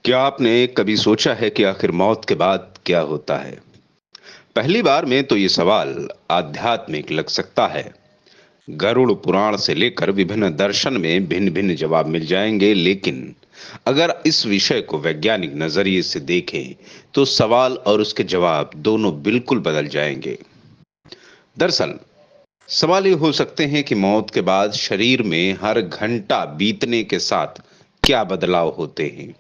क्या आपने कभी सोचा है कि आखिर मौत के बाद क्या होता है? पहली बार में तो ये सवाल आध्यात्मिक लग सकता है। गरुड़ पुराण से लेकर विभिन्न दर्शन में भिन्न-भिन्न जवाब मिल जाएंगे, लेकिन अगर इस विषय को वैज्ञानिक नजरिए से देखें, तो सवाल और उसके जवाब दोनों बिल्कुल बदल जाएंगे। दरअसल, सवाल ये हो सकते हैं कि मौत के बाद शरीर में हर घंटा बीतने के साथ क्या बदलाव होते हैं?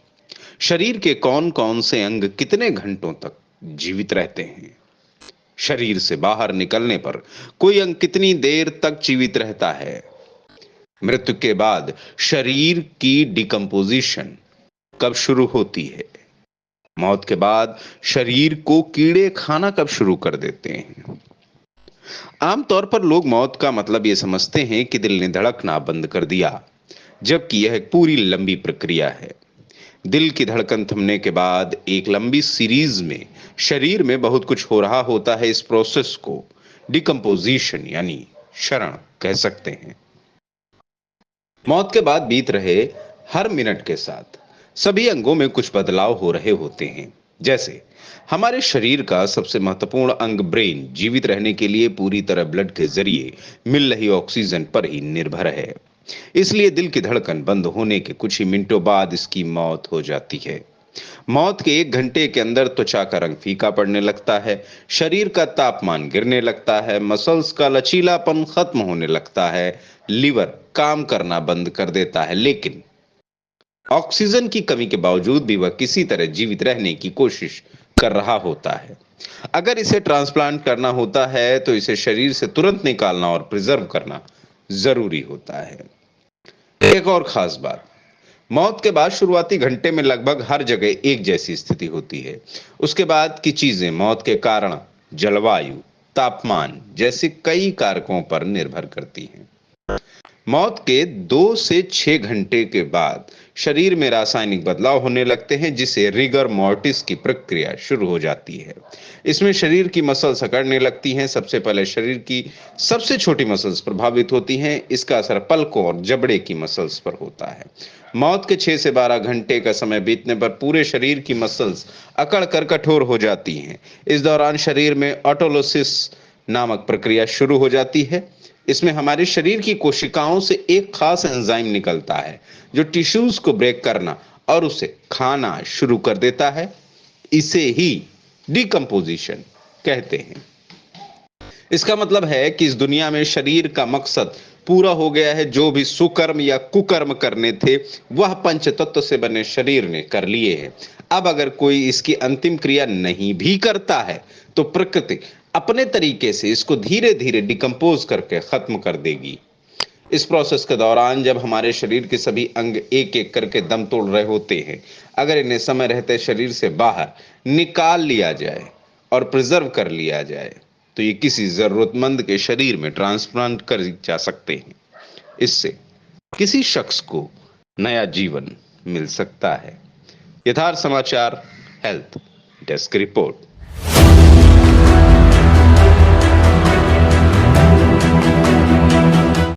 शरीर के कौन-कौन से अंग कितने घंटों तक जीवित रहते हैं? शरीर से बाहर निकलने पर कोई अंग कितनी देर तक जीवित रहता है? मृत्यु के बाद शरीर की डिकम्पोजिशन कब शुरू होती है? मौत के बाद शरीर को कीड़े खाना कब शुरू कर देते हैं? आमतौर पर लोग मौत का मतलब ये समझते हैं कि दिल ने धड़कना बंद कर दिया, जबकि यह एक पूरी लंबी प्रक्रिया है। दिल की धड़कन थमने के बाद एक लंबी सीरीज में शरीर में बहुत कुछ हो रहा होता है। इस प्रोसेस को डिकम्पोजिशन यानी क्षरण कह सकते हैं। मौत के बाद बीत रहे हर मिनट के साथ सभी अंगों में कुछ बदलाव हो रहे होते हैं। जैसे हमारे शरीर का सबसे महत्वपूर्ण अंग ब्रेन जीवित रहने के लिए पूरी तरह ब्लड के जरिए मिल रही ऑक्सीजन पर ही निर्भर है। इसलिए दिल की धड़कन बंद होने के कुछ ही मिनटों बाद इसकी मौत हो जाती है। मौत के 1 घंटे के अंदर त्वचा का रंग फीका पड़ने लगता है, शरीर का तापमान गिरने लगता है, मसल्स का लचीलापन खत्म होने लगता है, लीवर काम करना बंद कर देता है, लेकिन ऑक्सीजन की कमी के बावजूद भी वह किसी तरह जीवित रहने की कोशिश कर रहा होता है। अगर इसे ट्रांसप्लांट करना होता है तो इसे शरीर से तुरंत निकालना और प्रिजर्व करना जरूरी होता है। एक और खास बात, मौत के बाद शुरुआती घंटे में लगभग हर जगह एक जैसी स्थिति होती है। उसके बाद की चीजें मौत के कारण जलवायु, तापमान जैसे कई कारकों पर निर्भर करती हैं। मौत के 2 से 6 घंटे के बाद शरीर में रासायनिक बदलाव होने लगते हैं, जिसे रिगर मोर्टिस की प्रक्रिया शुरू हो जाती है। इसमें शरीर की मसल्स अकड़ने लगती हैं। सबसे पहले शरीर की सबसे छोटी मसल्स प्रभावित होती हैं। इसका असर पलकों और जबड़े की मसल्स पर होता है। मौत के 6 से 12 घंटे का समय बीतने पर पूरे शरीर की मसल्स अकड़ कर कठोर हो जाती हैं। इस दौरान शरीर में ऑटोलोसिस नामक प्रक्रिया शुरू हो जाती है। इसमें हमारे शरीर की कोशिकाओं से एक खास एंजाइम निकलता है जो टिश्यूज को ब्रेक करना और उसे खाना शुरू कर देता है। इसे ही डिकम्पोजिशन कहते हैं। इसका मतलब है कि इस दुनिया में शरीर का मकसद पूरा हो गया है। जो भी सुकर्म या कुकर्म करने थे, वह पंच तत्व से बने शरीर ने कर लिए हैं। अब अगर कोई इसकी अंतिम क्रिया नहीं भी करता है, तो प्रकृति अपने तरीके से इसको धीरे धीरे डिकम्पोज करके खत्म कर देगी। इस प्रोसेस के दौरान जब हमारे शरीर के सभी अंग एक एक करके दम तोड़ रहे होते हैं, अगर इन्हें समय रहते शरीर से बाहर निकाल लिया जाए और प्रिजर्व कर लिया जाए, तो ये किसी जरूरतमंद के शरीर में ट्रांसप्लांट कर जा सकते हैं। इससे किसी शख्स को नया जीवन मिल सकता है। यथार्थ समाचार हेल्थ डेस्क रिपोर्ट।